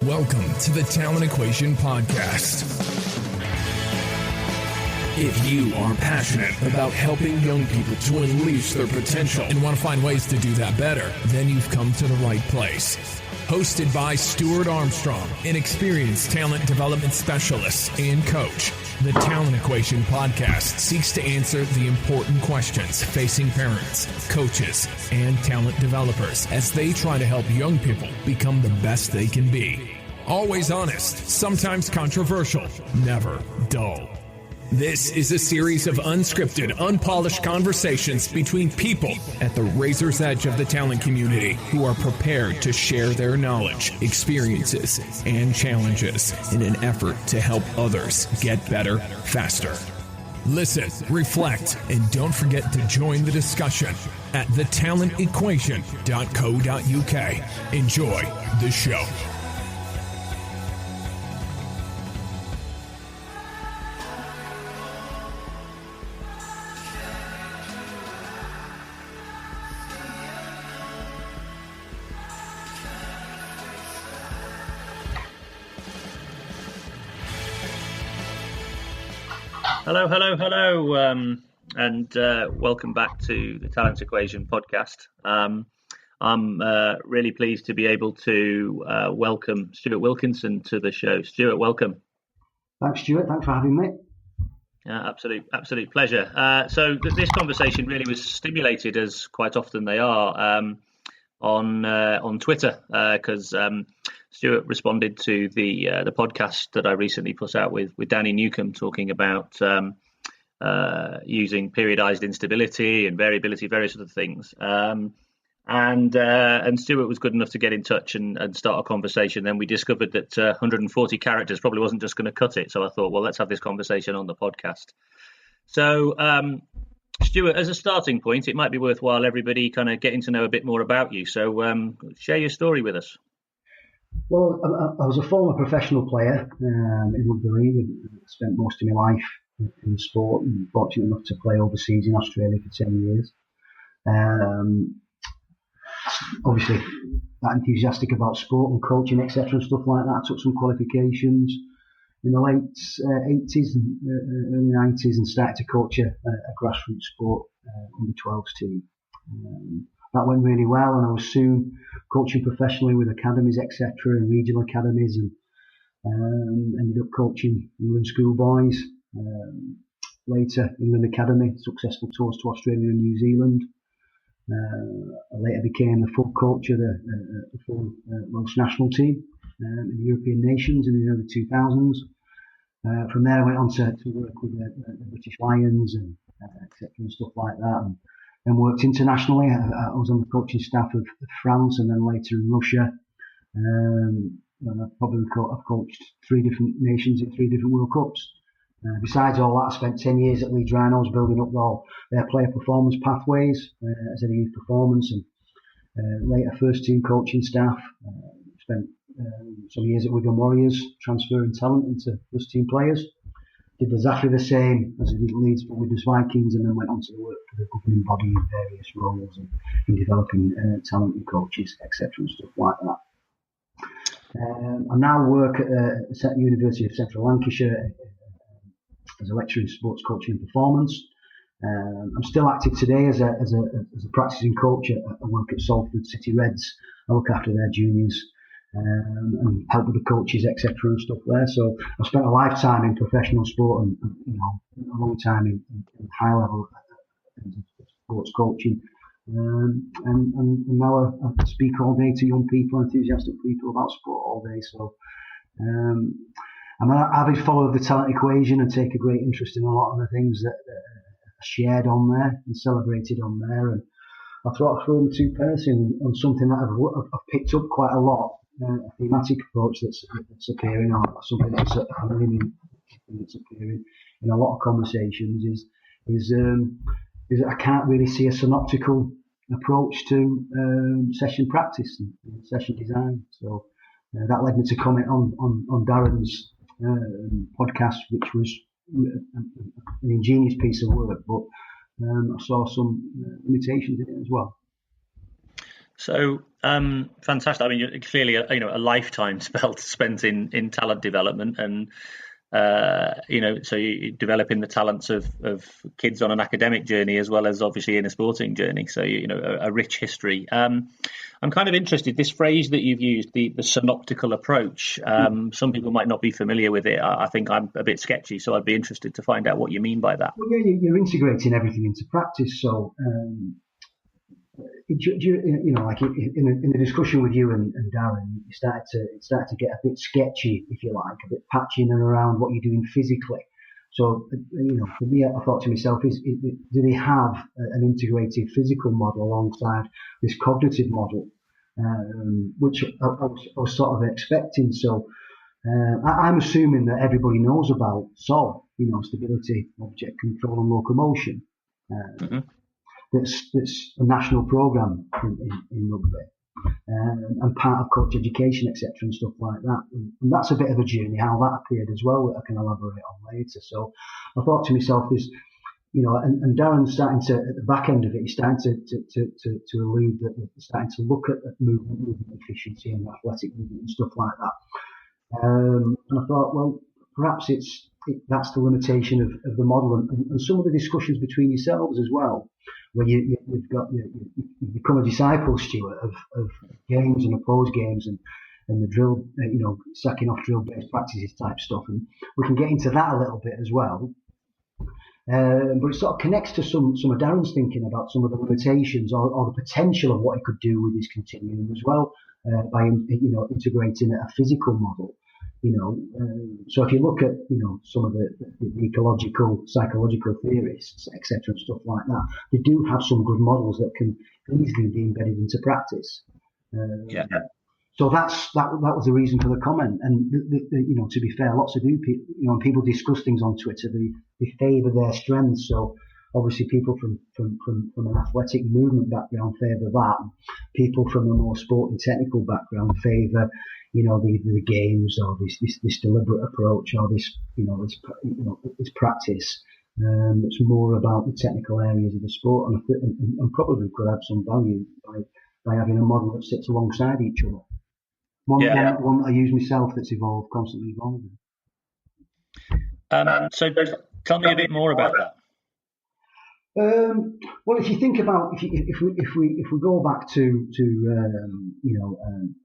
Welcome to the Talent Equation Podcast. If you are passionate about helping young people to unleash their potential and want to find ways to do that better, then you've come to the right place. Hosted by Stuart Armstrong, an experienced talent development specialist and coach, the Talent Equation Podcast seeks to answer the important questions facing parents, coaches, and talent developers as they try to help young people become the best they can be. Always honest, sometimes controversial, never dull. This is a series of unscripted, unpolished conversations between people at the razor's edge of the talent community who are prepared to share their knowledge, experiences, and challenges in an effort to help others get better faster. Listen, reflect, and don't forget to join the discussion at thetalentequation.co.uk. Enjoy the show. Hello, and welcome back to the Talent Equation Podcast. I'm really pleased to be able to welcome Stuart Wilkinson to the show. Stuart, welcome. Thanks, Stuart. Thanks for having me. Absolute pleasure. So this conversation really was stimulated, as quite often they are, on Twitter, because Stuart responded to the podcast that I recently put out with Danny Newcomb, talking about using periodized instability and variability, various other things. And Stuart was good enough to get in touch and start a conversation. Then we discovered that 140 characters probably wasn't just going to cut it. So I thought, well, let's have this conversation on the podcast. So, Stuart, as a starting point, it might be worthwhile everybody kind of getting to know a bit more about you. So share your story with us. Well, I was a former professional player in Rugby League and spent most of my life in sport, and fortunate enough to play overseas in Australia for 10 years. Obviously, that enthusiastic about sport and coaching, etc. and stuff like that. I took some qualifications in the late 80s and early 90s and started to coach a grassroots sport under 12s team. That went really well, and I was soon coaching professionally with academies, etc., and regional academies, and ended up coaching England schoolboys. Later, England Academy, successful tours to Australia and New Zealand. I later became the full coach of the full Welsh national team in the European nations in the early 2000s. From there, I went on to work with the British Lions and etc. and stuff like that, and worked internationally. I was on the coaching staff of France and then later in Russia. And I've coached 3 different nations in 3 different World Cups. Besides all that, I spent 10 years at Leeds Rhinos building up all their player performance pathways as a youth performance, and later first team coaching staff. Spent some years at Wigan Warriors transferring talent into first team players. Did exactly the same as I did at Leeds but with the Vikings, and then went on to work for the governing body in various roles and in developing talent and coaches, etc. and stuff like that. I now work at the University of Central Lancashire as a lecturer in sports coaching and performance. I'm still active today as a practicing coach. I work at Salford City Reds. I look after their juniors and help with the coaches, etc. and stuff there. So I've spent a lifetime in professional sport and a long time in high level sports coaching. And now I speak all day to young people, enthusiastic people about sport all day. So I'm an avid follower of the Talent Equation and take a great interest in a lot of the things that are shared on there and celebrated on there. And I thought I'd throw the 2 pairs in on something that I've picked up quite a lot, a thematic approach that's appearing, or something that's appearing in a lot of conversations is that I can't really see a synoptical approach to session practice and session design. So that led me to comment on Darren's podcast, which was an ingenious piece of work, but I saw some limitations in it as well. So fantastic. I mean, clearly, a lifetime spent in talent development, and so you're developing the talents of kids on an academic journey as well as obviously in a sporting journey. So a rich history. I'm kind of interested. This phrase that you've used, the synoptical approach. Some people might not be familiar with it. I think I'm a bit sketchy, so I'd be interested to find out what you mean by that. Well, you're integrating everything into practice. So, like in the discussion with you and Darren, it started to get a bit sketchy, if you like, a bit patchy in and around what you're doing physically. So, for me, I thought to myself, do they have an integrated physical model alongside this cognitive model, which I was sort of expecting. So, I'm assuming that everybody knows about SOL, stability, object control, and locomotion. That's a national programme in rugby, and part of coach education, etc., and stuff like that. And that's a bit of a journey how that appeared as well, that I can elaborate on later. So I thought to myself, and Darren's starting to, at the back end of it, he's starting to allude that we're starting to look at movement efficiency and athletic movement and stuff like that. And I thought, well, perhaps that's the limitation of the model, and some of the discussions between yourselves as well, where you've become a disciple, Stuart, of games and opposed games and the drill, sacking off drill-based practices type stuff, and we can get into that a little bit as well. But it sort of connects to some of Darren's thinking about some of the limitations or the potential of what he could do with his continuum as well, by integrating a physical model. So if you look at, some of the ecological, psychological theorists, etc., and stuff like that, they do have some good models that can easily be embedded into practice. So that was the reason for the comment. And to be fair, lots of people, when people discuss things on Twitter, they favour their strengths. So obviously, people from an athletic movement background favour that. People from a more sporting technical background favour, the games, or this deliberate approach, or this practice. It's more about the technical areas of the sport, and probably could add some value by having a model that sits alongside each other. One that I use myself that's constantly evolving. So tell me a bit more about that. Well, if you think about if we go back to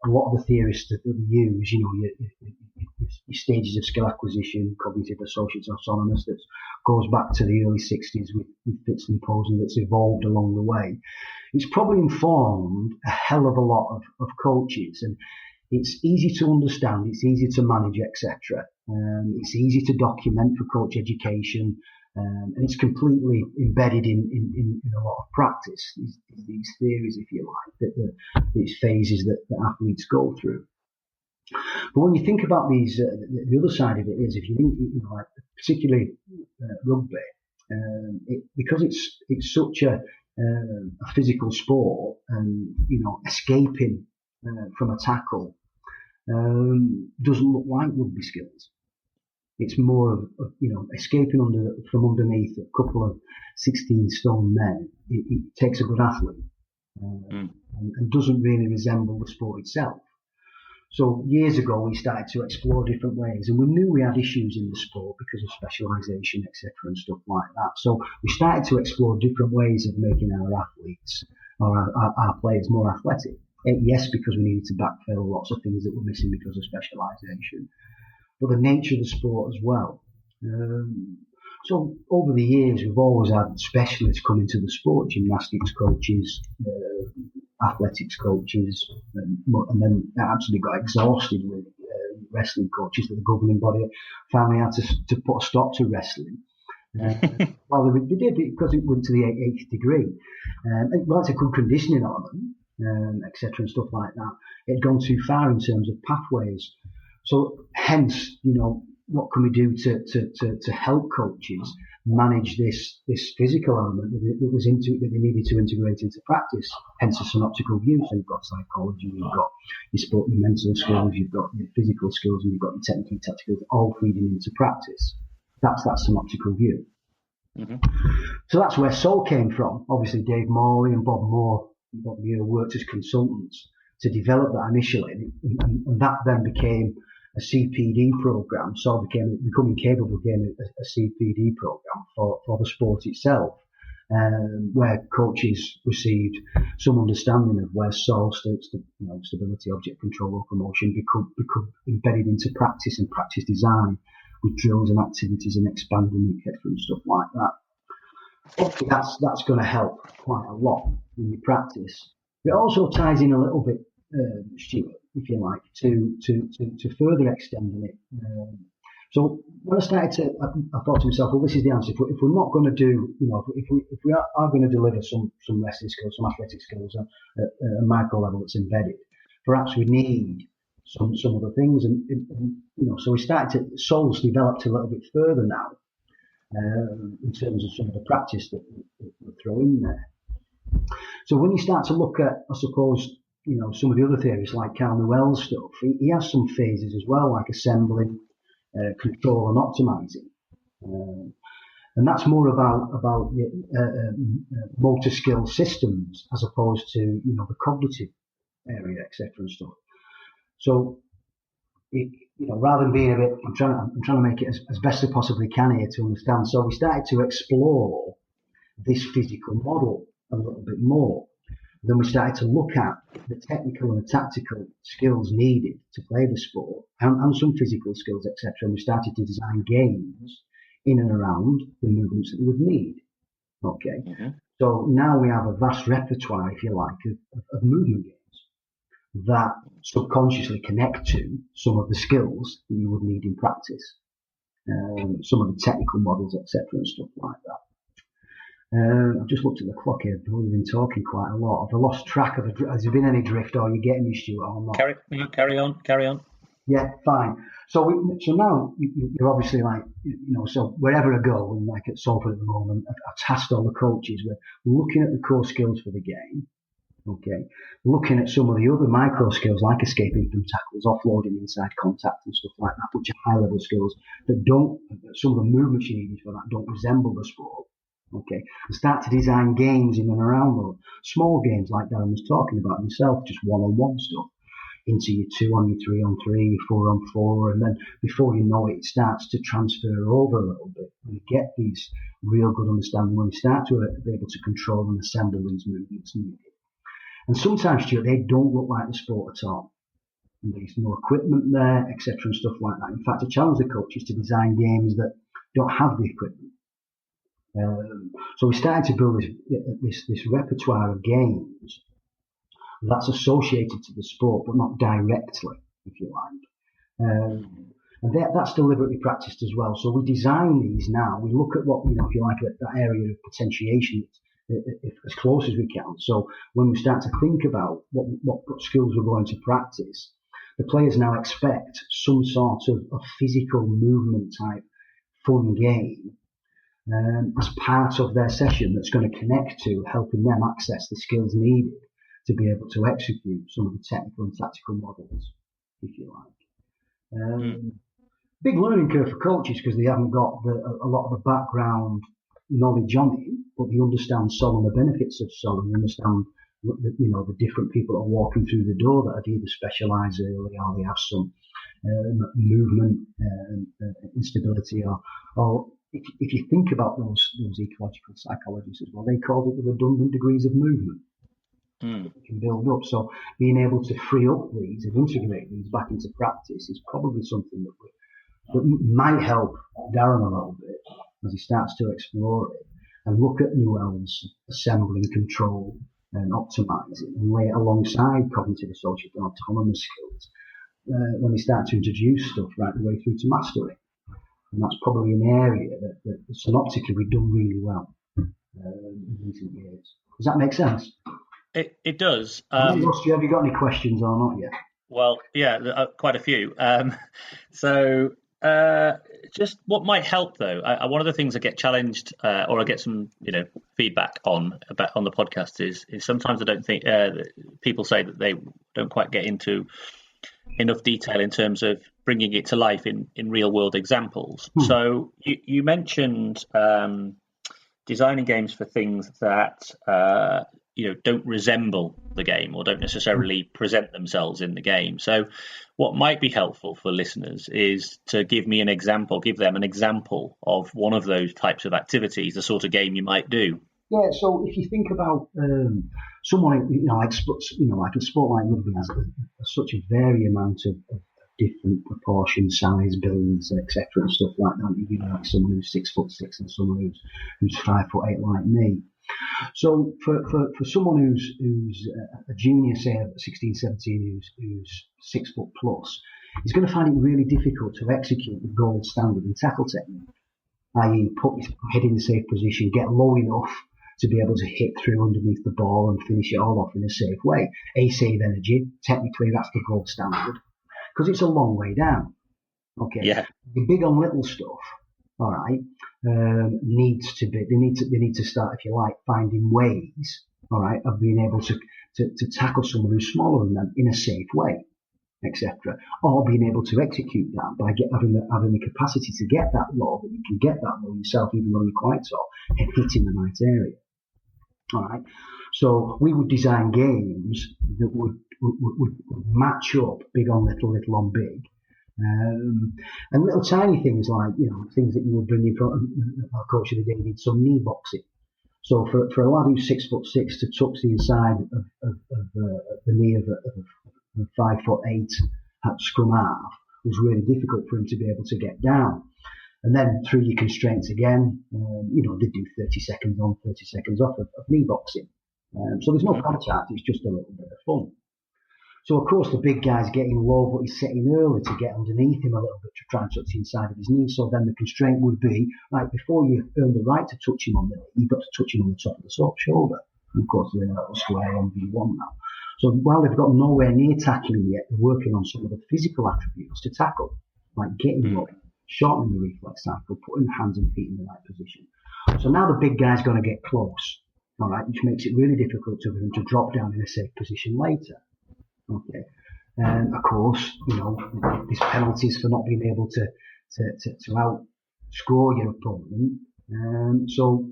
a lot of the theorists that we use, your stages of skill acquisition, cognitive, associates, autonomous, that goes back to the early 60s with Fitz and Posen, that's evolved along the way. It's probably informed a hell of a lot of coaches, and it's easy to understand, it's easy to manage, etc. It's easy to document for coach education. And it's completely embedded in a lot of practice, these theories, if you like, these phases that athletes go through. But when you think about these, the other side of it is, if you think, like particularly rugby, because it's such a physical sport, and escaping from a tackle doesn't look like rugby skills. It's more of escaping from underneath a couple of 16-stone men. It takes a good athlete, and doesn't really resemble the sport itself. So years ago, we started to explore different ways, and we knew we had issues in the sport because of specialisation, etc., and stuff like that. So we started to explore different ways of making our athletes or our players more athletic. Yes, because we needed to backfill lots of things that were missing because of specialisation, but the nature of the sport as well. So over the years, we've always had specialists come into the sport: gymnastics coaches, athletics coaches, and then that absolutely got exhausted with wrestling coaches, that the governing body finally had to put a stop to wrestling. Well, they did it because it went to the 8th degree. That's a good conditioning element, etc., and stuff like that. It had gone too far in terms of pathways. So hence, what can we do to help coaches manage this physical element that they needed to integrate into practice? Hence the synoptical view. So you've got psychology, you've got your sport, your mental skills, you've got your physical skills, and you've got your technical and tactical, all feeding into practice. That's that synoptical view. Mm-hmm. So that's where SOL came from. Obviously, Dave Morley and Bob Moore, we worked as consultants to develop that initially, and that then became a CPD program. So becoming capable became a CPD program for the sport itself, where coaches received some understanding of where source, stability, object control, locomotion become embedded into practice and practice design with drills and activities and expanding, etc., and stuff like that. Hopefully that's going to help quite a lot in your practice. It also ties in a little bit, Stuart, if you like, to further extending it. So when I started I thought to myself, well, this is the answer. If we're not going to do, if we are going to deliver some wrestling skills, some athletic skills at a micro level that's embedded, perhaps we need some other things. And so we started Soul's developed a little bit further now. In terms of some of the practice that we throw in there. So when you start to look at, I suppose, some of the other theories like Carl Newell's stuff, he has some phases as well, like assembling, control and optimizing. And that's more about motor skill systems as opposed to, the cognitive area, etc. and stuff. So, rather than being a bit, I'm trying to make it as best I possibly can here to understand. So we started to explore this physical model a little bit more. Then we started to look at the technical and the tactical skills needed to play the sport and some physical skills, etc. And we started to design games in and around the movements that we would need. Okay. Mm-hmm. So now we have a vast repertoire, if you like, of movement games that subconsciously connect to some of the skills that you would need in practice, some of the technical models, etc., and stuff like that. I've just looked at the clock here. We've been talking quite a lot. Have I lost track of it? Has there been any drift, or are you getting me, Stuart, or not? Carry on. Yeah, fine. So now you're obviously like, so wherever I go, and like at Salford at the moment, I've tasked all the coaches with looking at the core skills for the game. Okay, looking at some of the other micro skills like escaping from tackles, offloading inside contact and stuff like that, which are high level skills that some of the movements you need for that don't resemble the sport. Okay, and start to design games in and around those. Small games like Darren was talking about himself, just one-on-one stuff, into your 2-on, your 3-on-3, your 4-on-4, and then before you know it, it starts to transfer over a little bit. When you get these real good understanding, when you start to be able to control and assemble these movements needed. And sometimes, Stuart, they don't look like the sport at all. And there's no equipment there, etc., and stuff like that. In fact, I challenge the coaches to design games that don't have the equipment. So we started to build this repertoire of games that's associated to the sport, but not directly, if you like. And that's deliberately practiced as well. So we design these now. We look at what, if you like, at that area of potentiation as close as we can. So when we start to think about what skills we're going to practice, the players now expect some sort of physical movement type fun game as part of their session that's going to connect to helping them access the skills needed to be able to execute some of the technical and tactical models, if you like. Big learning curve for coaches because they haven't got a lot of the background knowledge on it, but they understand Sol and the benefits of Sol and understand the different people that are walking through the door that have either specialised early or they have some movement instability or if you think about those ecological psychologists as well, they call it the redundant degrees of movement. You can build up. So being able to free up these and integrate these back into practice is probably something that might help Darren a little bit as he starts to explore it and look at Newell's assembling, control and optimizing and lay it alongside cognitive associated and autonomous skills when they start to introduce stuff right the way through to mastery. And that's probably an area that synoptically we've done really well in recent years. Does that make sense? It does. Have you got any questions or not yet? Well, yeah, quite a few. So just what might help though, one of the things I get challenged or I get some feedback on the podcast is sometimes I don't think people say that they don't quite get into enough detail in terms of bringing it to life in real world examples. So you mentioned designing games for things that don't resemble the game or don't necessarily present themselves in the game. So what might be helpful for listeners is to give them an example of one of those types of activities, the sort of game you might do. Yeah, so if you think about someone, like a sport like rugby has such a varied amount of different proportion, size, builds, etc., and stuff like that. You like someone who's 6'6" and someone who's 5'8" like me. So for someone who's a junior, say 16, 17, who's 6 foot plus, he's going to find it really difficult to execute the gold standard in tackle technique, i.e. put his head in a safe position, get low enough to be able to hit through underneath the ball and finish it all off in a safe way. A save energy, technically that's the gold standard, because it's a long way down. Okay. Yeah. The big on little stuff, all right, they need to start, if you like, finding ways, all right, of being able to tackle someone who's smaller than them in a safe way, etc. Or being able to execute that by having the capacity to get that low, that you can get that low yourself even though you're quite tall, and hit in the right area. All right. So we would design games that would match up big on little, little on big. And little tiny things like, things that you would bring in from our coach of the day did some knee boxing. So for a lad who's 6'6" to touch the inside of the knee of a 5'8" at scrum half was really difficult for him to be able to get down. And then through your constraints again, they do 30 seconds on, 30 seconds off of knee boxing. So there's no contact, it's just a little bit of fun. So of course the big guy's getting low, but he's setting early to get underneath him a little bit to try and touch the inside of his knee. So then the constraint would be, like, before you earn the right to touch him on the knee, you've got to touch him on the top of the shoulder. And of course they're in a little square on V1 now. So while they've got nowhere near tackling yet, they're working on some of the physical attributes to tackle, like getting low, shortening the reflex cycle, putting hands and feet in the right position. So now the big guy's going to get close, all right, which makes it really difficult for him to drop down in a safe position later. Okay. Of course, there's penalties for not being able to outscore your opponent. So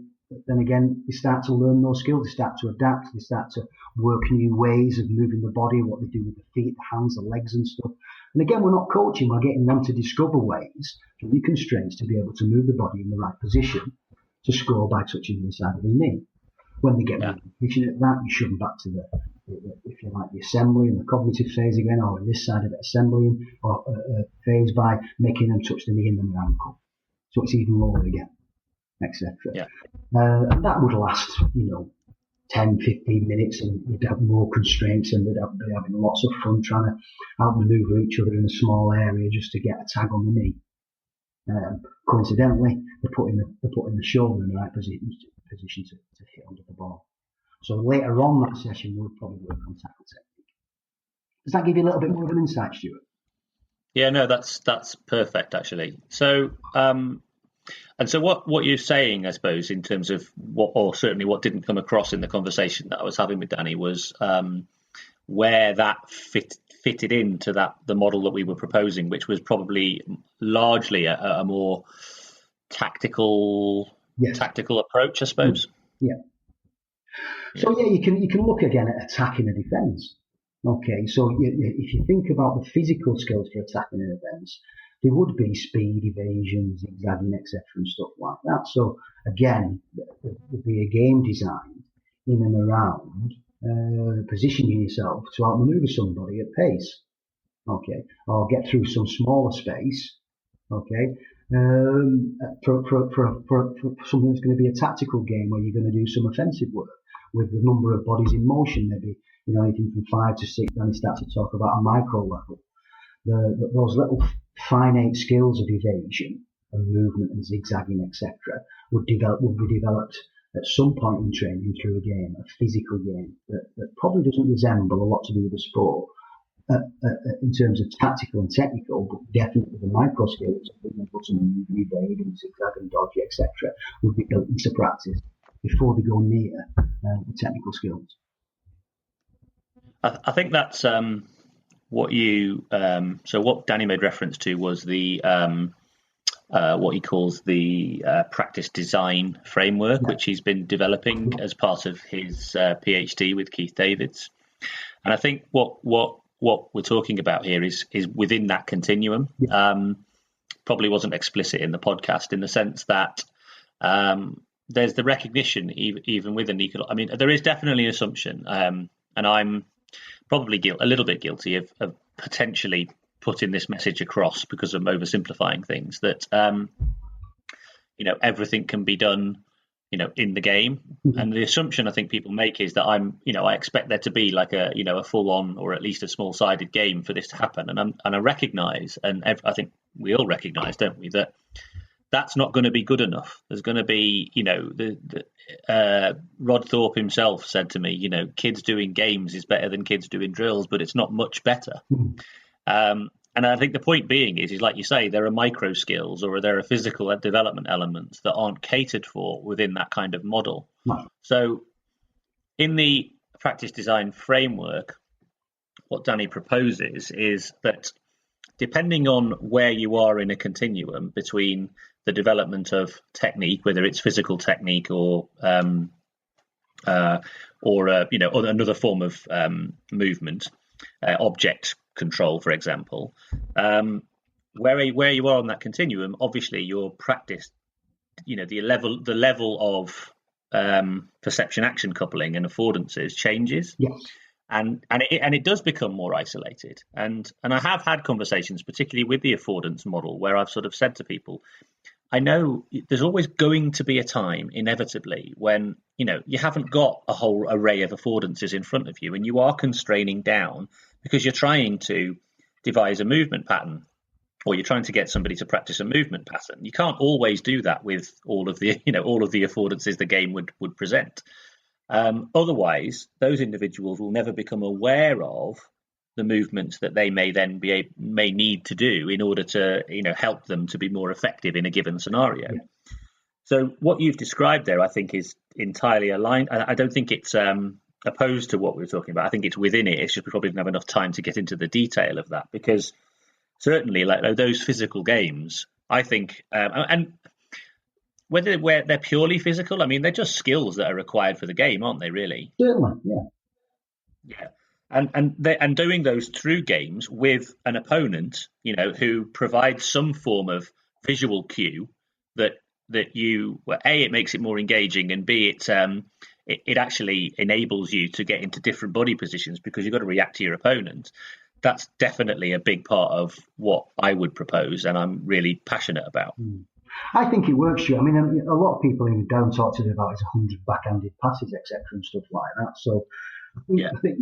then again, they start to learn those skills, they start to adapt, they start to work new ways of moving the body, what they do with the feet, the hands, the legs and stuff. And again, we're not coaching, we're getting them to discover ways through the constraints to be able to move the body in the right position to score by touching the inside of the knee. When they get really efficient at that, you shove them back to if you like, the assembly and the cognitive phase again, or in this side of it, assembling or phase by making them touch the knee and then the ankle. So it's even lower again, etc. Yeah. And that would last, 10, 15 minutes, and they'd have more constraints, and they'd be having lots of fun trying to outmaneuver each other in a small area just to get a tag on the knee. Coincidentally, they're putting the shoulder in the right position to hit under the ball. So later on that session, we'll probably work on tackle technique. Does that give you a little bit more of an insight, Stuart? Yeah, no, that's perfect actually. So, and so what you're saying, I suppose, in terms of or certainly what didn't come across in the conversation that I was having with Danny was where that fitted into the model that we were proposing, which was probably largely a more tactical approach, I suppose. Yeah. So you can look again at attacking a defence. Okay, so if you think about the physical skills for attacking an defence, there would be speed, evasion, zigzagging, etc. and stuff like that. So again, there would be a game designed in and around positioning yourself to outmaneuver somebody at pace. Okay, or get through some smaller space. Okay. For something that's going to be a tactical game where you're going to do some offensive work with the number of bodies in motion, maybe anything from 5 to 6. Then you start to talk about a micro level. Those little finite skills of evasion and movement and zigzagging, etc., would be developed at some point in training through a game, a physical game that probably doesn't resemble a lot to do with the sport. In terms of tactical and technical, but definitely the micro skills of being able to move, evade, and zigzag and dodge, etc., would be built into practice before they go near the technical skills. I think that's what you. So what Danny made reference to was the what he calls the practice design framework, which he's been developing as part of his PhD with Keith Davids. And I think what we're talking about here is within that continuum. Probably wasn't explicit in the podcast in the sense that there's the recognition, even with an economic. I mean, there is definitely an assumption, and I'm probably a little bit guilty of potentially putting this message across because I'm oversimplifying things, that everything can be done in the game. And the assumption I think people make is that I expect there to be like a full on or at least a small sided game for this to happen. And I recognize, and I think we all recognize, don't we, that that's not going to be good enough. There's going to be, Rod Thorpe himself said to me, kids doing games is better than kids doing drills, but it's not much better. And I think the point being is like you say, there are micro skills or there are physical development elements that aren't catered for within that kind of model. No. So in the practice design framework, what Danny proposes is that depending on where you are in a continuum between the development of technique, whether it's physical technique or another form of movement, object control, for example, where you are on that continuum, obviously your practice, the level of perception action coupling and affordances changes. Yes. And it does become more isolated. And I have had conversations, particularly with the affordance model, where I've sort of said to people, I know there's always going to be a time, inevitably, when you haven't got a whole array of affordances in front of you, and you are constraining down because you're trying to devise a movement pattern, or you're trying to get somebody to practice a movement pattern. You can't always do that with all of the affordances the game would present. Otherwise, those individuals will never become aware of the movements that they may need to do in order to help them to be more effective in a given scenario. Yeah. So what you've described there, I think, is entirely aligned. I don't think it's opposed to what we were talking about. I think it's within it. It's just we probably didn't have enough time to get into the detail of that, because certainly like those physical games, I think, and whether they're purely physical, I mean, they're just skills that are required for the game, aren't they, really? Certainly, yeah. Yeah. And doing those through games with an opponent, who provides some form of visual cue that it makes it more engaging, and B, it actually enables you to get into different body positions because you've got to react to your opponent. That's definitely a big part of what I would propose, and I'm really passionate about. I think it works, Stuart. I mean, a lot of people even don't talk today about his 100 backhanded passes, etc., and stuff like that. So I think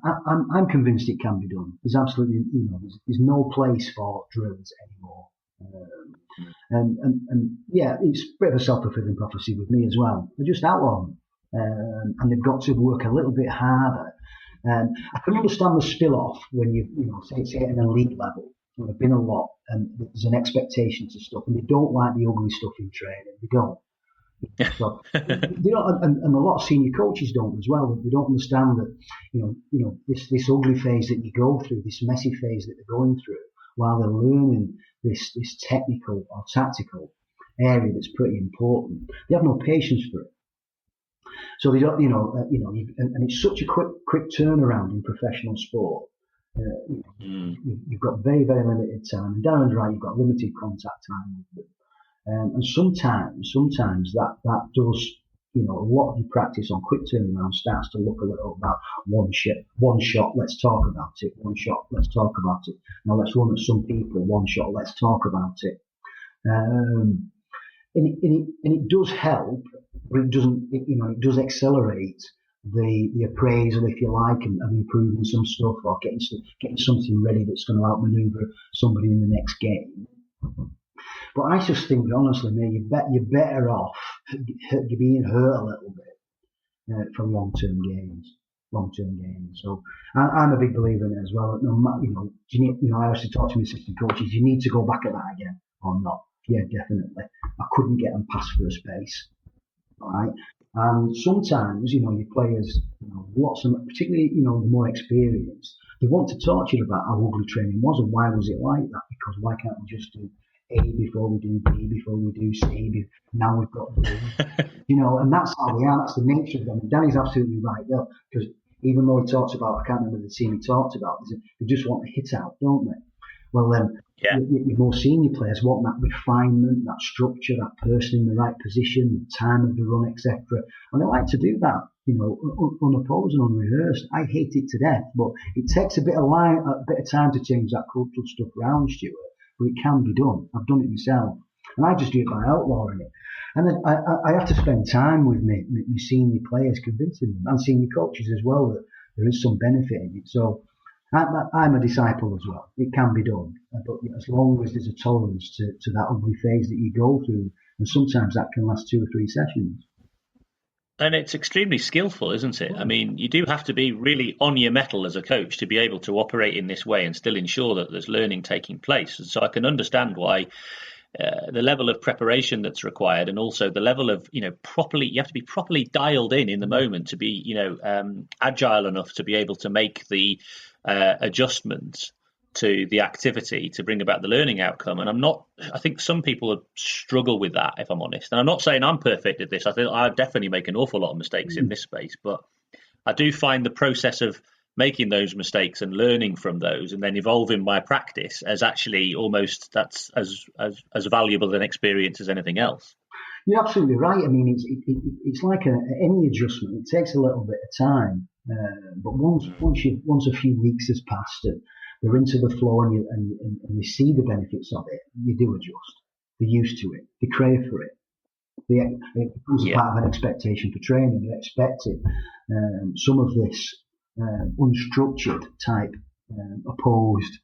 I'm convinced it can be done. There's absolutely, there's no place for drills anymore. And yeah, it's a bit of a self-fulfilling prophecy with me as well. They're just outlaw them, and they've got to work a little bit harder. I can understand the spill-off when say it's at an elite level. There've been a lot, and there's an expectation to stuff, and they don't like the ugly stuff in training. They don't. So, they don't, and a lot of senior coaches don't as well. They don't understand that this ugly phase that you go through, this messy phase that they're going through, while they're learning this technical or tactical area that's pretty important. They have no patience for it. So they don't, and it's such a quick turnaround in professional sport. You've got very, very limited time, and Darren's right, you've got limited contact time with them. And sometimes that does, a lot of your practice on quick turnaround starts to look a little about one shot, let's talk about it. One shot, let's talk about it. Now let's run at some people. One shot, let's talk about it. And it does help, but it doesn't. It does accelerate the appraisal, if you like, and improving some stuff or getting something ready that's going to outmaneuver somebody in the next game. But I just think, honestly, you're better off being hurt a little bit from long-term games. So I'm a big believer in it as well. No matter, I used to talk to my assistant coaches. You need to go back at that again or not? Yeah, definitely. I couldn't get them past first base. All right. And sometimes, your players, lots of, particularly, the more experienced, they want to talk to you about how ugly training was and why was it like that, because why can't we just do A before we do B, before we do C, now we've got D. And that's how we are, that's the nature of them. And Danny's absolutely right, though, because even though he talks about, I can't remember the team he talked about, they just want a hit out, don't they? Well, then, your more senior players want that refinement, that structure, that person in the right position, the time of the run, etc. And they like to do that, unopposed and unrehearsed. I hate it to death, but it takes a bit of time to change that cultural stuff around, Stuart. But it can be done. I've done it myself, and I just do it by outlawing it. And then I have to spend time with my senior players, convincing them, and senior coaches as well, that there is some benefit in it. So I'm a disciple as well. It can be done, but as long as there's a tolerance to that ugly phase that you go through, and sometimes that can last 2 or 3 sessions. And it's extremely skillful, isn't it? I mean, you do have to be really on your mettle as a coach to be able to operate in this way and still ensure that there's learning taking place. And so I can understand why the level of preparation that's required, and also the level of, you have to be properly dialed in the moment to be, agile enough to be able to make the adjustments to the activity to bring about the learning outcome. And I think some people struggle with that, if I'm honest. And I'm not saying I'm perfect at this. I think I definitely make an awful lot of mistakes in this space, but I do find the process of making those mistakes and learning from those and then evolving my practice as actually almost that's as valuable an experience as anything else. You're absolutely right. I mean, it's like any adjustment. It takes a little bit of time, but once a few weeks has passed and they're into the flow and they see the benefits of it, you do adjust. They're used to it. They crave for it. It becomes part of an expectation for training. They're expecting some of this unstructured type opposed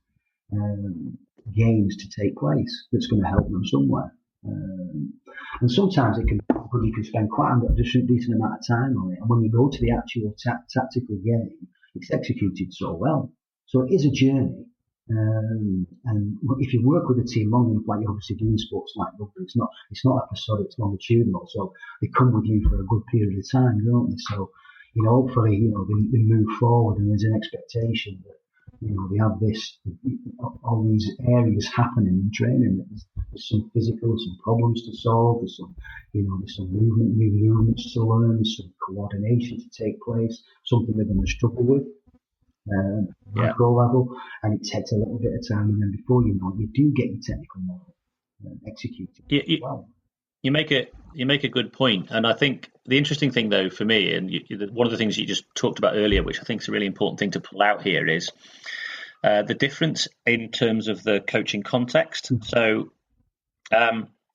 games to take place that's going to help them somewhere. And sometimes you can spend quite a decent amount of time on it. And when you go to the actual tactical game, it's executed so well. So it is a journey. And if you work with a team long enough, like you obviously do in sports like rugby, it's not episodic, it's longitudinal. So they come with you for a good period of time, don't they? So, hopefully, they move forward and there's an expectation that, they have all these areas happening in training. There's some physical, some problems to solve, there's some new movements to learn, there's some coordination to take place, something they're going to struggle with. Macro level, and it takes a little bit of time, and then before you know it, you do get your technical model executed well. You make a good point, and I think the interesting thing, though, for me, and one of the things you just talked about earlier, which I think is a really important thing to pull out here, is the difference in terms of the coaching context. So,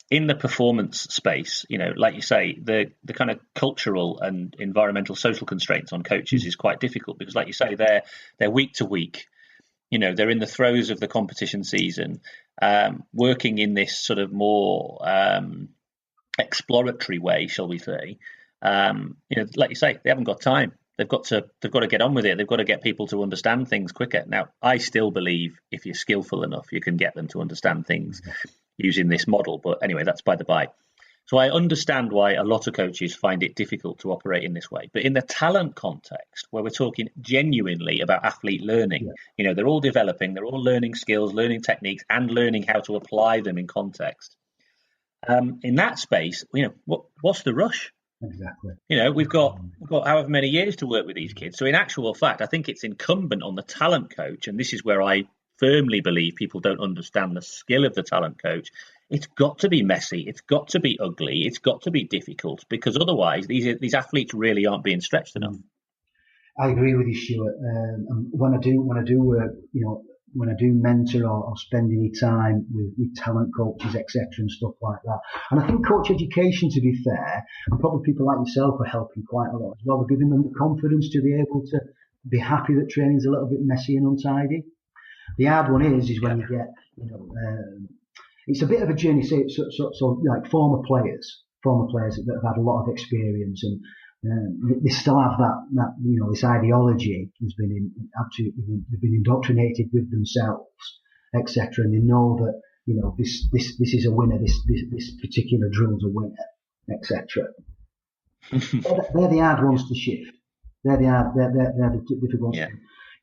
in the performance space, like you say, the kind of cultural and environmental social constraints on coaches is quite difficult because, like you say, they're week to week. They're in the throes of the competition season, working in this sort of more exploratory way, shall we say? Like you say, they haven't got time. They've got to get on with it. They've got to get people to understand things quicker. Now, I still believe if you're skillful enough, you can get them to understand things using this model. But anyway, that's by the by. So I understand why a lot of coaches find it difficult to operate in this way. But in the talent context, where we're talking genuinely about athlete learning, they're all developing, they're all learning skills, learning techniques, and learning how to apply them in context. In that space, what's the rush? Exactly. We've got however many years to work with these kids. So in actual fact, I think it's incumbent on the talent coach, and this is where I firmly believe people don't understand the skill of the talent coach. It's got to be messy. It's got to be ugly. It's got to be difficult, because otherwise these athletes really aren't being stretched enough. I agree with you, Stuart. And when I do mentor or spend any time with talent coaches, etc., and stuff like that. And I think coach education, to be fair, and probably people like yourself are helping quite a lot as well. We're giving them the confidence to be able to be happy that training's a little bit messy and untidy. The hard one is when you get, it's a bit of a journey. So like former players that have had a lot of experience, and they still have that this ideology has been they've been indoctrinated with themselves, etc. And they know that this is a winner, this particular drill's a winner, etc. They're the hard ones to shift. They're the difficult ones. Yeah.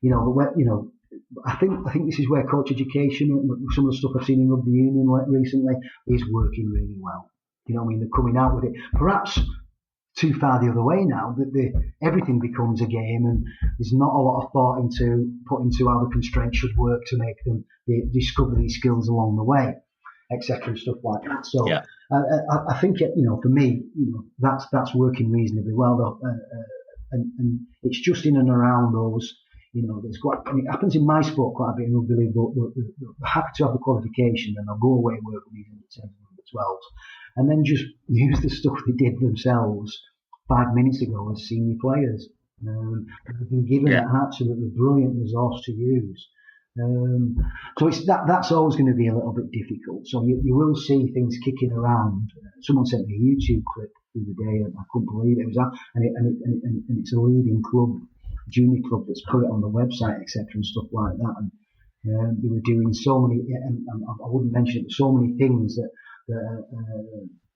But I think this is where coach education, some of the stuff I've seen in rugby union recently, is working really well. You know what I mean? They're coming out with it. Perhaps too far the other way now, that everything becomes a game, and there's not a lot of thought put into how the constraints should work to make them discover these skills along the way, etc. and stuff like that. So yeah. I think for me, that's working reasonably well. And it's just in and around those. There's and it happens in my sport quite a bit in rugby league. They're happy to have the qualification, and they'll go away and work with these under 10s and under 12s, and then just use the stuff they did themselves 5 minutes ago as senior players. They've been given an absolutely brilliant resource to use. So that's always going to be a little bit difficult. So you will see things kicking around. Someone sent me a YouTube clip the other day, and I couldn't believe it was that. And it's a leading club, junior club, that's put it on the website, etc. and stuff like that. And they were doing so many, and I wouldn't mention it, but so many things that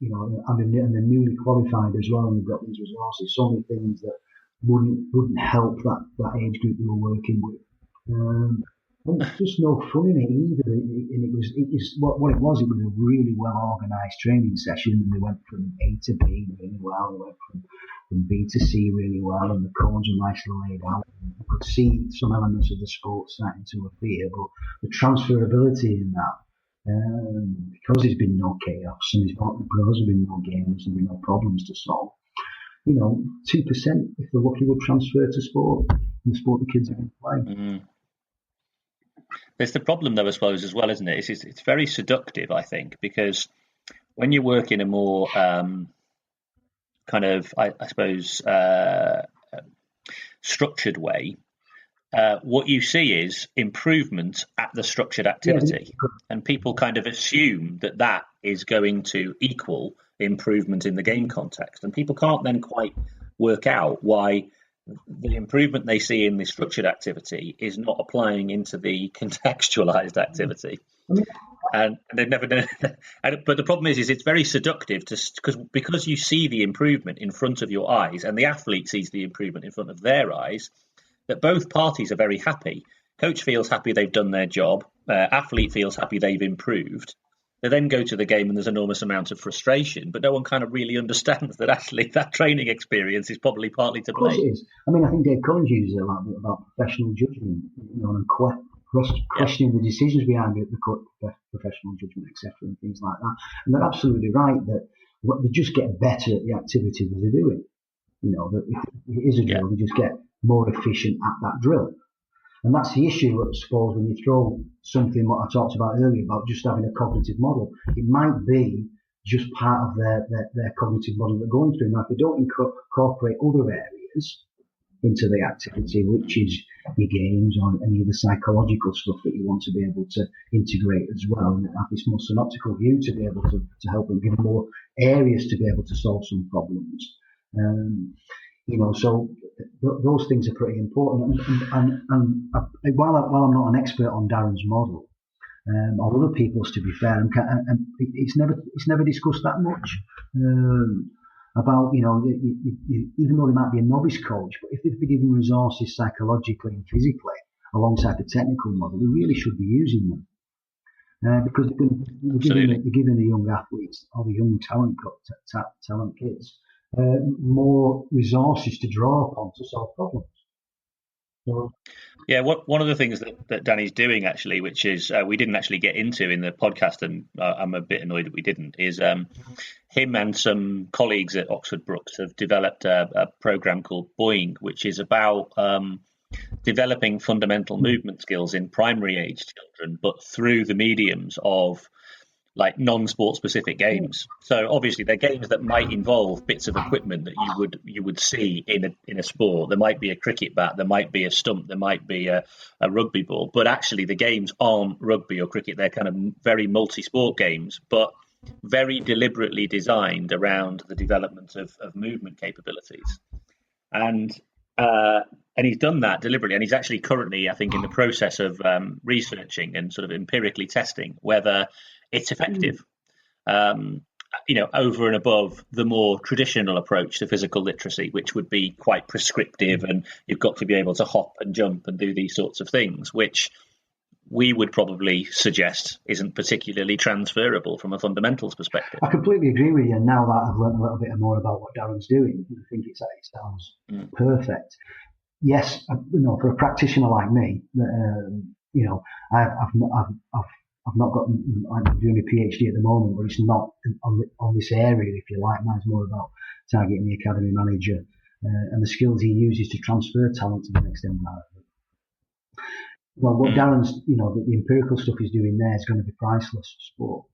and they're newly qualified as well, and they've got these resources. So many things that wouldn't help that age group they were working with. And there's just no fun in it either. And it was what it was. It was a really well organised training session, and they went from A to B really well. They went from B to C really well, and the cones were nicely laid out. You could see some elements of the sport starting to appear, but the transferability in that, because there's been no chaos and because there's been no games and no problems to solve, 2%, if they're lucky, will transfer to sport, and the sport the kids are going to play. Mm-hmm. There's the problem, though, I suppose, as well, isn't it? It's very seductive, I think, because when you work in a more kind of, I suppose, structured way, what you see is improvement at the structured activity. And people kind of assume that is going to equal improvement in the game context. And people can't then quite work out why the improvement they see in the structured activity is not applying into the contextualized activity. And they've never done it. But the problem is it's very seductive because you see the improvement in front of your eyes, and the athlete sees the improvement in front of their eyes, that both parties are very happy. Coach feels happy they've done their job. Athlete feels happy they've improved. They then go to the game and there's an enormous amount of frustration, but no one kind of really understands that actually that training experience is probably partly to blame. Of course it is. I mean, I think Dave Collins uses a lot about professional judgment, and questioning the decisions behind the professional judgment, etc., and things like that. And they're absolutely right that they just get better at the activity that they're doing. That if it is a drill, they just get more efficient at that drill. And that's the issue, I suppose, when you throw something what I talked about earlier about just having a cognitive model. It might be just part of their cognitive model they're going through. Now, if they don't incorporate other areas into the activity, which is your games or any of the psychological stuff that you want to be able to integrate as well, and have this more synoptical view to be able to help them give more areas to be able to solve some problems. So those things are pretty important. And while I'm not an expert on Darren's model, or other people's, to be fair, and it's never discussed that much about even though they might be a novice coach, but if they've been given resources psychologically and physically alongside the technical model, they really should be using them because they're giving the young athletes or the young talent kids more resources to draw upon to solve problems. Yeah, one of the things that Danny's doing actually, which is we didn't actually get into in the podcast, and I'm a bit annoyed that we didn't, is him and some colleagues at Oxford Brookes have developed a program called Boing, which is about developing fundamental movement skills in primary age children, but through the mediums of like non-sport specific games. So obviously they're games that might involve bits of equipment that you would see in a sport. There might be a cricket bat, there might be a stump, there might be a rugby ball, but actually the games aren't rugby or cricket. They're kind of very multi-sport games, but very deliberately designed around the development of movement capabilities. And he's done that deliberately, and he's actually currently, I think, in the process of researching and sort of empirically testing whether it's effective. And over and above the more traditional approach to physical literacy, which would be quite prescriptive, and you've got to be able to hop and jump and do these sorts of things, which we would probably suggest isn't particularly transferable from a fundamentals perspective. I completely agree with you. And now that I've learned a little bit more about what Darren's doing, I think it sounds perfect. Yes, for a practitioner like me, I've not got. I'm doing a PhD at the moment, but it's not on this area, if you like. Mine's more about targeting the academy manager and the skills he uses to transfer talent to the next environment. Well, what Darren's, the empirical stuff he's doing there is going to be priceless for sport,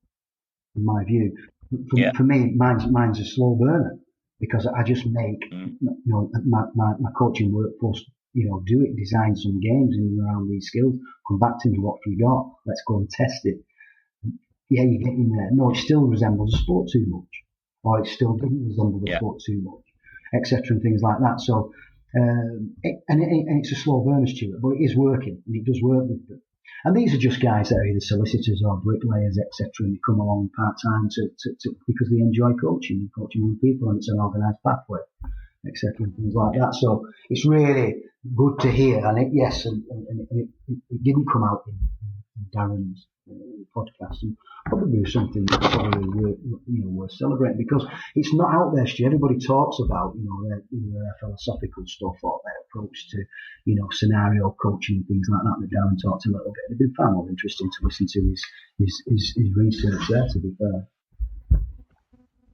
in my view. For me, mine's a slow burner, because I just make, my coaching workforce, do it, design some games in and around these skills, come back to me, what have you got? Let's go and test it. Yeah, you get in there. No, it still resembles a sport too much, or it still doesn't resemble the sport too much, etc. and things like that. So, and it's a slow burner, Stuart, but it is working, and it does work with them. And these are just guys that are either solicitors or bricklayers, etc., and they come along part-time to because they enjoy coaching new people, and it's an organised pathway, etc., and things like that. So it's really good to hear, and it didn't come out in Darren's podcast, and probably was something that's probably worth celebrating, because it's not out there. Everybody talks about their philosophical stuff or their approach to scenario coaching and things like that. That Darren talked a little bit. It'd been far more interesting to listen to his research there, to be fair.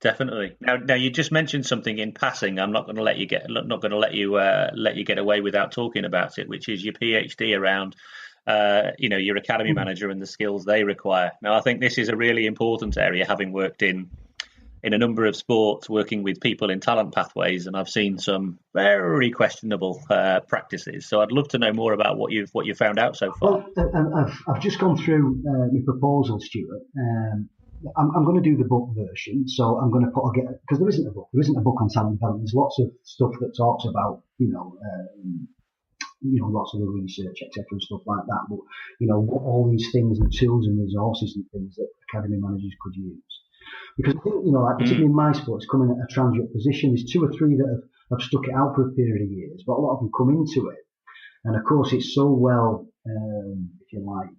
Definitely. Now you just mentioned something in passing. I'm not going to let you get away without talking about it, which is your PhD around your academy manager and the skills they require. Now, I think this is a really important area, having worked in a number of sports, working with people in talent pathways, and I've seen some very questionable practices. So I'd love to know more about what you've found out so far. Well, I've just gone through your proposal, Stuart. I'm going to do the book version, so I'm going to because there isn't a book. There isn't a book on talent development. There's lots of stuff that talks about lots of the research, etc., and stuff like that. But all these things and tools and resources and things that academy managers could use. Because I think particularly in my sport, it's coming at a transient position. There's 2 or 3 that have stuck it out for a period of years, but a lot of them come into it, and of course it's so well, if you like.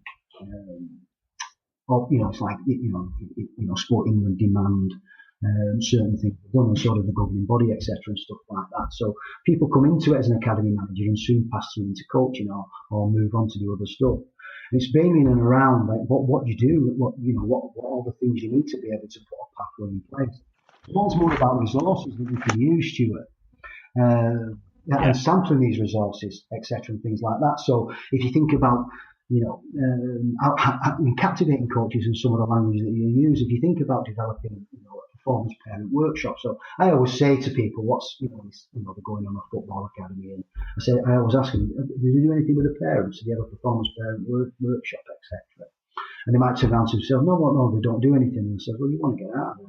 It's like Sport England demand certain things done, and sort of the governing body, etc., and stuff like that. So people come into it as an academy manager and soon pass through into coaching or move on to do other stuff. And it's been in and around like what do you do? What are the things you need to be able to put a pathway in place? One's more about resources that you can use, Stuart, and sampling these resources, etc., and things like that. So if you think about captivating coaches in some of the language that you use, if you think about developing, a performance parent workshop. So I always say to people, what's, they're going on a football academy, and I always ask them, do you do anything with the parents? Do you have a performance parent workshop, etc.? And they might turn around to themselves, no, they don't do anything. And I said, well, you want to get out of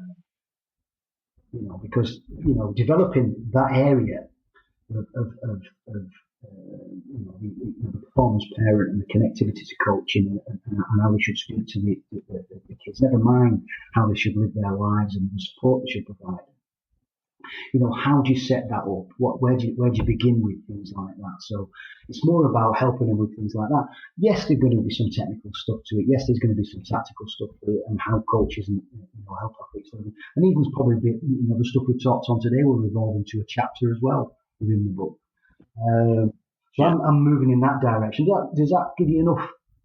there, because, developing that area of the performance parent and the connectivity to coaching and how they should speak to the kids, never mind how they should live their lives and the support they should provide. How do you set that up? Where do you begin with things like that? So it's more about helping them with things like that. Yes, there's going to be some technical stuff to it. Yes, there's going to be some tactical stuff to it, and how coaches and help athletes live. And even probably the stuff we've talked on today will evolve into a chapter as well within the book. So I'm moving in that direction. Does that give you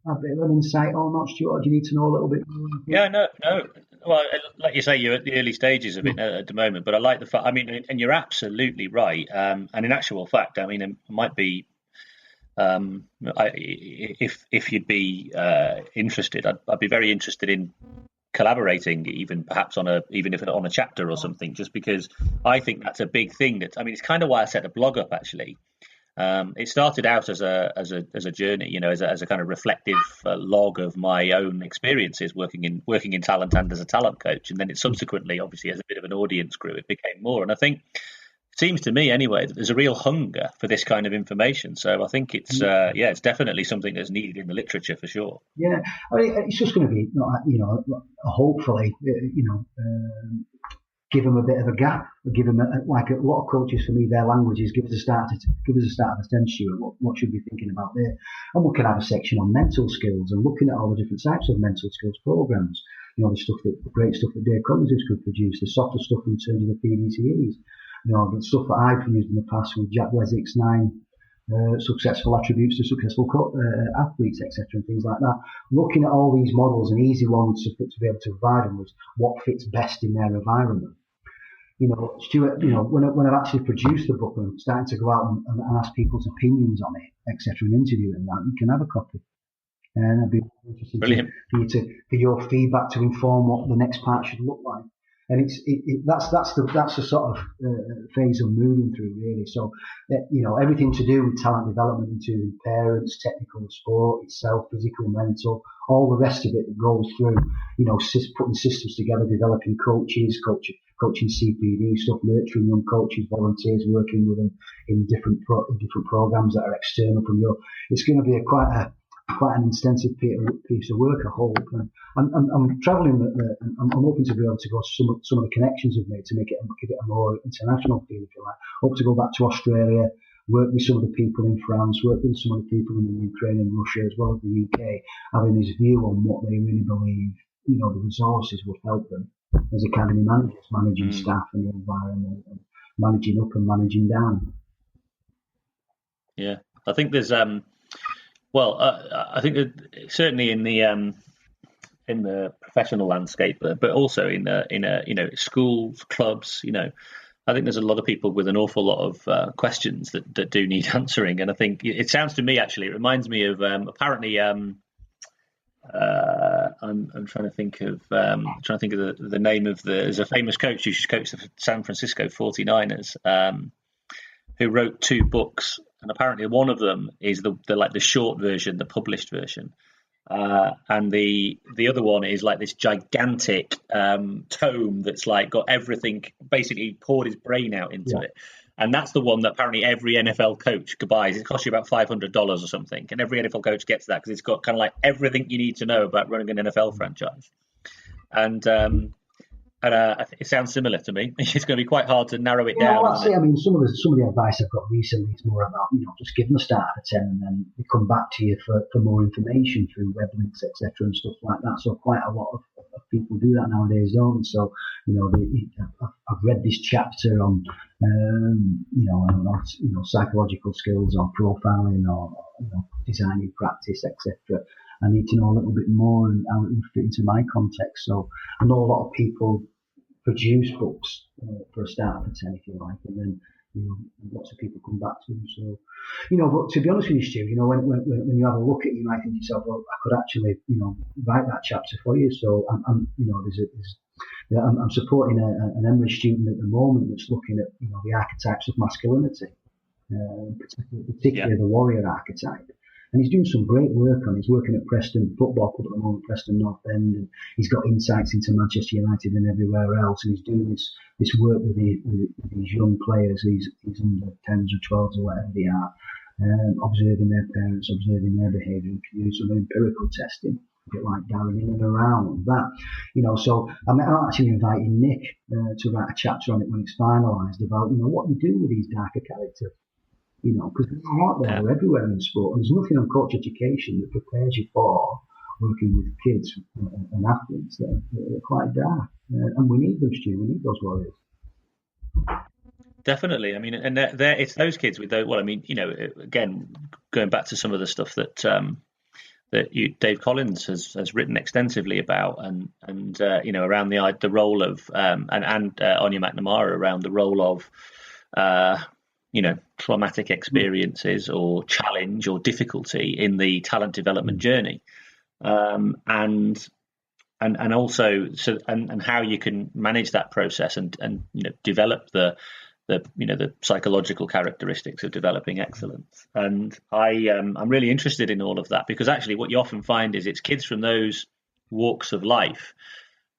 a bit of an insight or not, Stuart? Or do you need to know a little bit more? Yeah, no. Well, like you say, you're at the early stages of it at the moment, but I like the fact, and you're absolutely right. And in actual fact, it might be, if you'd be interested, I'd be very interested in collaborating, even perhaps even if on a chapter or something, just because I think that's a big thing. It's kind of why I set the blog up, actually. It started out as a journey, as a kind of reflective log of my own experiences working in talent and as a talent coach, and then it subsequently, obviously, as a bit of an audience grew, it became more. And I think seems to me anyway that there's a real hunger for this kind of information. So I think it's it's definitely something that's needed in the literature for sure. Yeah, I mean, it's just going to be, hopefully, give them a bit of a gap. Give them like a lot of coaches for me, their language is give us a start of a sentence, Stuart. What should we be thinking about there? And we can have a section on mental skills and looking at all the different types of mental skills programs. The great stuff that Dave Collins could produce, the softer stuff in terms of the PDCEs. The stuff that I've used in the past with Jack Blezik's 9 successful attributes to successful athletes, etc., and things like that. Looking at all these models and easy ones to be able to provide them with what fits best in their environment. Stuart, when I've actually produced the book and I'm starting to go out and ask people's opinions on it, etc., and interview them, you can have a copy. And I'd be interested for your feedback to inform what the next part should look like. And that's the sort of phase I'm moving through, really. So, everything to do with talent development into parents, technical sport itself, physical, mental, all the rest of it that goes through, putting systems together, developing coaches, coaching CPD stuff, nurturing young coaches, volunteers, working with them in different programs that are external from your. It's going to be quite an extensive piece of work, I hope. And I'm travelling, I'm hoping to be able to go to some of the connections I've made to give it a more international feel, if you like. Hope to go back to Australia, work with some of the people in France, work with some of the people in the Ukraine and Russia, as well as the UK, having this view on what they really believe, the resources would help them as academy managers, managing staff and the environment, and managing up and managing down. Yeah, I think there's I think that certainly in the professional landscape, but also in schools, clubs, I think there's a lot of people with an awful lot of questions that do need answering. And I think it sounds to me, actually, it reminds me of apparently I'm trying to think of the name of there's a famous coach who coached the San Francisco 49ers who wrote 2 books. And apparently one of them is the short version, the published version. And the other one is like this gigantic tome that's like got everything, basically poured his brain out into it. And that's the one that apparently every NFL coach buys. It costs you about $500 or something. And every NFL coach gets that because it's got kind of like everything you need to know about running an NFL franchise. And it sounds similar to me. It's going to be quite hard to narrow it down. Well, I mean, some of the advice I've got recently is more about, just give them a start at 10 and then they come back to you for more information through web links, etc., and stuff like that. So quite a lot of people do that nowadays, don't they? So, I've read this chapter on, psychological skills or profiling or, designing practice, etc. I need to know a little bit more and how it would fit into my context. So I know a lot of people produce books for a start for 10, if you like, and then lots of people come back to them. So but to be honest with you, Stu, when you have a look at it, you might think to yourself, well, I could actually write that chapter for you. So I'm supporting an Emory student at the moment that's looking at the archetypes of masculinity, particularly the warrior archetype. And he's doing some great work on it. He's working at Preston Football Club at the moment, Preston North End, and he's got insights into Manchester United and everywhere else. And he's doing this work with these young players, these under 10s or 12s or whatever they are, observing their parents, observing their behaviour, and doing some empirical testing, a bit like Darren in and around that. So I'm actually inviting Nick to write a chapter on it when it's finalised about what you do with these darker characters. Because they're out there, they're everywhere in sport, and there's nothing on coach education that prepares you for working with kids and athletes that are quite dark. And we need them, Stu. We need those warriors. Definitely. I mean, and it's those kids with those. Well, I mean, again, going back to some of the stuff that Dave Collins has written extensively about, and around the role of and Anya McNamara around the role of traumatic experiences or challenge or difficulty in the talent development journey, and also and how you can manage that process and develop the psychological characteristics of developing excellence. And I'm really interested in all of that because actually what you often find is it's kids from those walks of life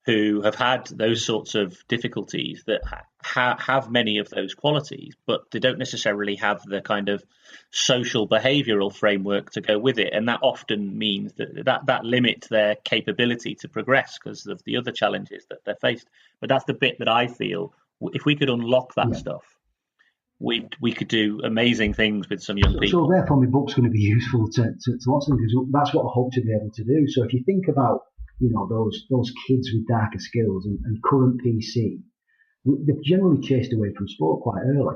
who have had those sorts of difficulties that have many of those qualities, but they don't necessarily have the kind of social behavioural framework to go with it. And that often means that limits their capability to progress because of the other challenges that they're faced. But that's the bit that I feel, if we could unlock that stuff, we could do amazing things with some young people. So therefore, my book's going to be useful to lots of them, because that's what I hope to be able to do. So if you think about, those kids with darker skills and current PC, they've generally chased away from sport quite early.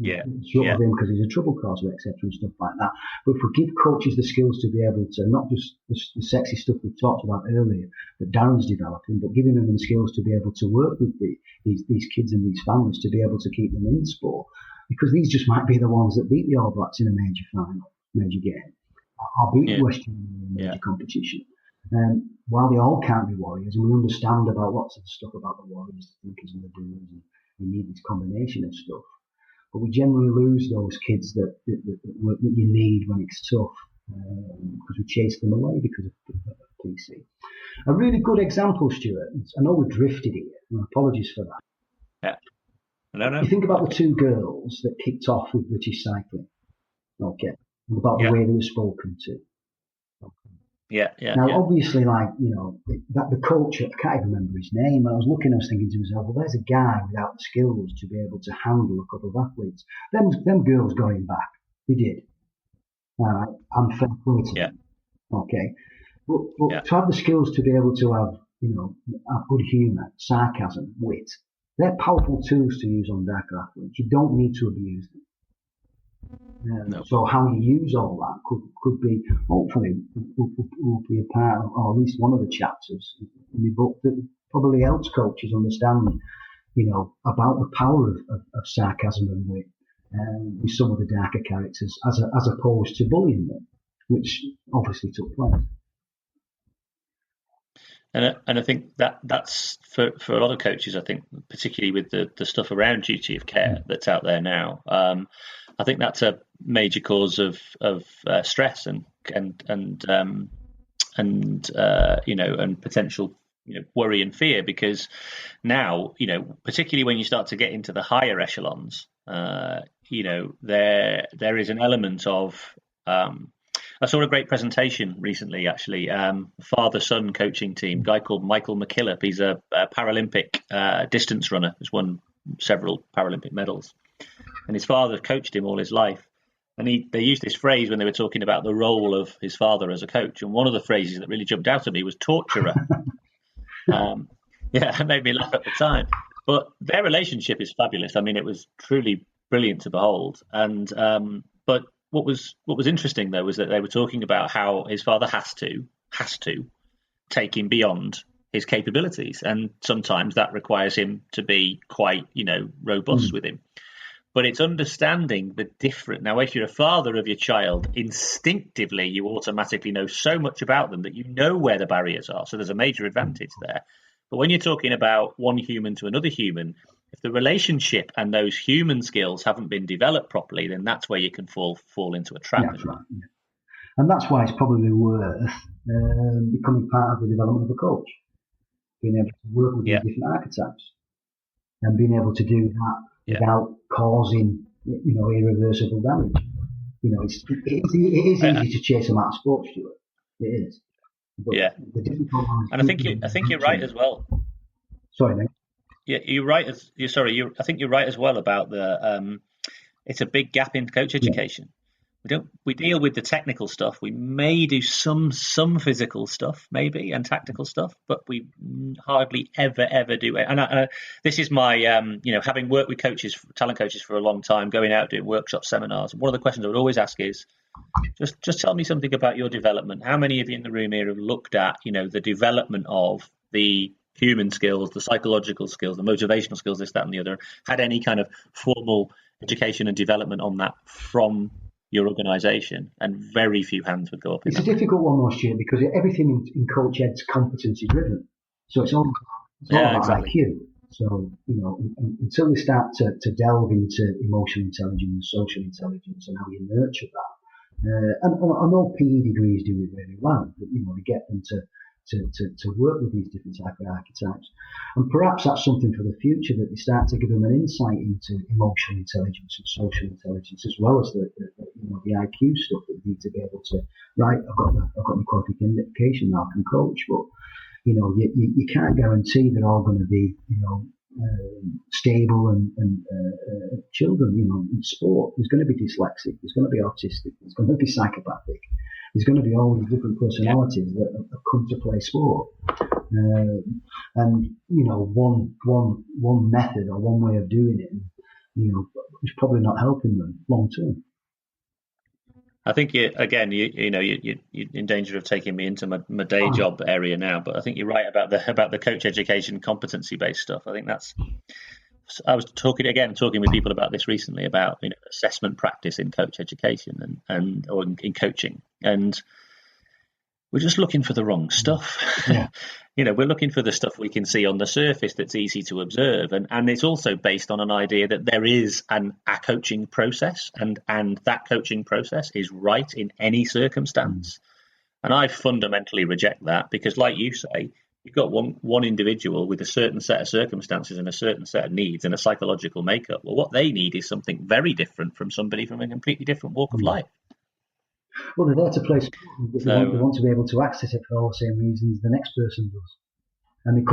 Him because he's a trouble causer, etc., and stuff like that. But if we give coaches the skills to be able to, not just the sexy stuff we've talked about earlier that Darren's developing, but giving them the skills to be able to work with these kids and these families to be able to keep them in sport, because these just might be the ones that beat the All Blacks in a major final, major game, or beat West Indies in a major competition. While they all can't be warriors, and we understand about lots of stuff about the warriors, the thinkers and the doers, and you need this combination of stuff. But we generally lose those kids that you need when it's tough, because we chase them away because of PC. A really good example, Stuart, I know we drifted here, and apologies for that. Yeah. No. You think about the two girls that kicked off with British cycling, okay, and about the way they were spoken to. Now, obviously, that the coach, I can't even remember his name, and I was thinking to myself, well, there's a guy without the skills to be able to handle a couple of athletes. Them girls got him back. They did. All right, I'm fair play to them. Okay. But to have the skills to be able to have good humour, sarcasm, wit, they're powerful tools to use on darker athletes. You don't need to abuse them. So how you use all that could be, hopefully, will be a part of, or at least one of the chapters in the book that probably helps coaches understand, about the power of sarcasm and wit with some of the darker characters, as opposed to bullying them, which obviously took place. And I think that's for a lot of coaches. I think particularly with the stuff around duty of care that's out there now. I think that's a major cause of stress and potential worry and fear, because now particularly when you start to get into the higher echelons, there is an element of I saw a great presentation recently, actually, father-son coaching team, guy called Michael McKillop. He's a Paralympic distance runner, has won several Paralympic medals. And his father coached him all his life. And they used this phrase when they were talking about the role of his father as a coach. And one of the phrases that really jumped out at me was torturer. It made me laugh at the time. But their relationship is fabulous. I mean, it was truly brilliant to behold. And but what was interesting, though, was that they were talking about how his father has to take him beyond his capabilities. And sometimes that requires him to be quite, robust with him. But it's understanding the different. Now, if you're a father of your child, instinctively, you automatically know so much about them that you know where the barriers are. So there's a major advantage there. But when you're talking about one human to another human, if the relationship and those human skills haven't been developed properly, then that's where you can fall into a trap. That's right. Yeah. And that's why it's probably worth becoming part of the development of a coach, being able to work with these different archetypes and being able to do that without causing, irreversible damage. It is easy to chase them out of sports, Stuart. It is. But the difficult one is, and I think you're right as well. Sorry, mate. Yeah, you're right. I think you're right as well about the. It's a big gap in coach education. We deal with the technical stuff. We may do some physical stuff, maybe, and tactical stuff, but we hardly ever do it. And this is my, having worked with talent coaches for a long time, going out doing workshops, seminars. One of the questions I would always ask is, just tell me something about your development. How many of you in the room here have looked at, the development of the human skills, the psychological skills, the motivational skills, this, that, and the other, had any kind of formal education and development on that from your organisation? And very few hands would go up. It's a difficult one, though, Stuart, because everything in Coach Ed's competency driven. So it's all about IQ. So, until we start to delve into emotional intelligence, social intelligence, and how you nurture that, and I know PE degrees do it really well, but, they get them to to work with these different type of archetypes. And perhaps that's something for the future, that they start to give them an insight into emotional intelligence and social intelligence, as well as the IQ stuff that they need to be able to, right, I've got my qualification now, I can coach, but you can't guarantee they're all going to be, stable and children. In sport, there's going to be dyslexic, there's going to be autistic, there's going to be psychopathic, there's going to be all these different personalities that have come to play sport. And one method or one way of doing it, is probably not helping them long term. I think you're in danger of taking me into my day job area now, but I think you're right about the coach education competency-based stuff. I think I was talking with people about this recently, about assessment practice in coach education or in coaching, and we're just looking for the wrong stuff. Yeah. We're looking for the stuff we can see on the surface that's easy to observe, and it's also based on an idea that there is a coaching process, and that coaching process is right in any circumstance. And I fundamentally reject that, because, like you say, you've got one individual with a certain set of circumstances and a certain set of needs and a psychological makeup. Well, what they need is something very different from somebody from a completely different walk of life. Well, they're there to play sport. They want to be able to access it for all the same reasons the next person does, and they're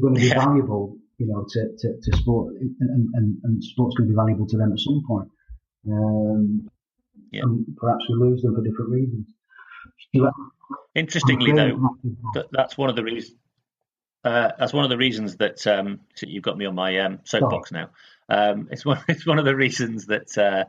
going to be valuable, to sport, and sport's going to be valuable to them at some point. And perhaps we lose them for different reasons. Interestingly, though, that's one of the reasons. That's one of the reasons that so you've got me on my soapbox now. It's one of the reasons that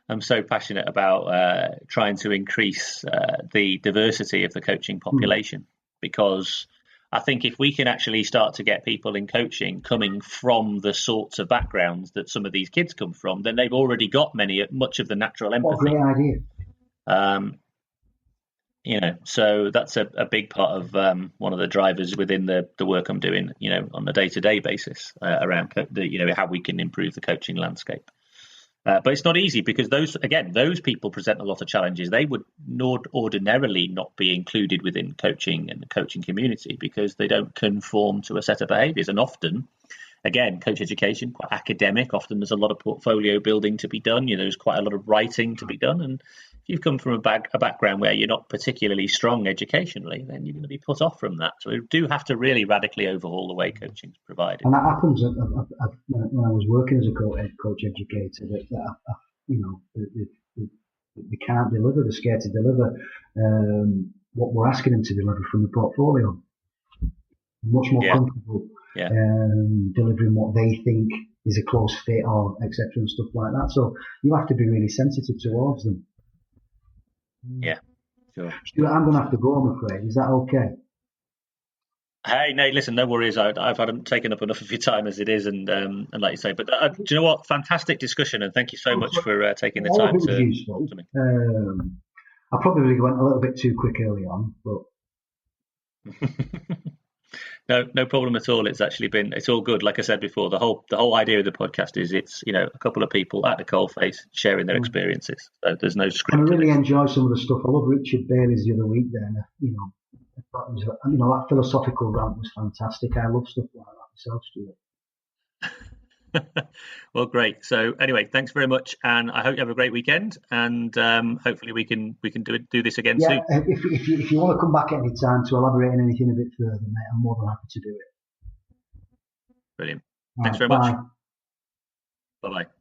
I'm so passionate about trying to increase the diversity of the coaching population, because I think if we can actually start to get people in coaching coming from the sorts of backgrounds that some of these kids come from, then they've already got much of the natural empathy. What a great idea. So that's a big part of one of the drivers within the work I'm doing, on a day-to-day basis around how we can improve the coaching landscape. But it's not easy, because those people present a lot of challenges. They would ordinarily not be included within coaching and the coaching community, because they don't conform to a set of behaviours. And often, again, coach education, quite academic. Often there's a lot of portfolio building to be done. There's quite a lot of writing to be done. And if you've come from a background where you're not particularly strong educationally, then you're going to be put off from that. So we do have to really radically overhaul the way coaching is provided. And that happens when I was working as a coach educator. They can't deliver. They're scared to deliver what we're asking them to deliver from the portfolio. Much more comfortable delivering what they think is a close fit, or etc. and stuff like that. So you have to be really sensitive towards them. Yeah, sure. Stuart, I'm going to have to go, I'm afraid. Is that okay? Hey, no, listen, no worries. I've taken up enough of your time as it is, and like you say, but do you know what? Fantastic discussion, and thank you so much for taking the time to me. I probably went a little bit too quick early on, but No problem at all. It's all good. Like I said before, the whole idea of the podcast is it's a couple of people at the coalface sharing their experiences. So there's no script. I really enjoy some of the stuff. I love Richard Bailey's the other week there. That philosophical rant was fantastic. I love stuff like that myself, Stuart. Well, great. So anyway, thanks very much, and I hope you have a great weekend. And hopefully we can do this again soon. If you want to come back at any time to elaborate on anything a bit further, mate, I'm more than happy to do it. Brilliant. Thanks very much. Bye. Bye-bye.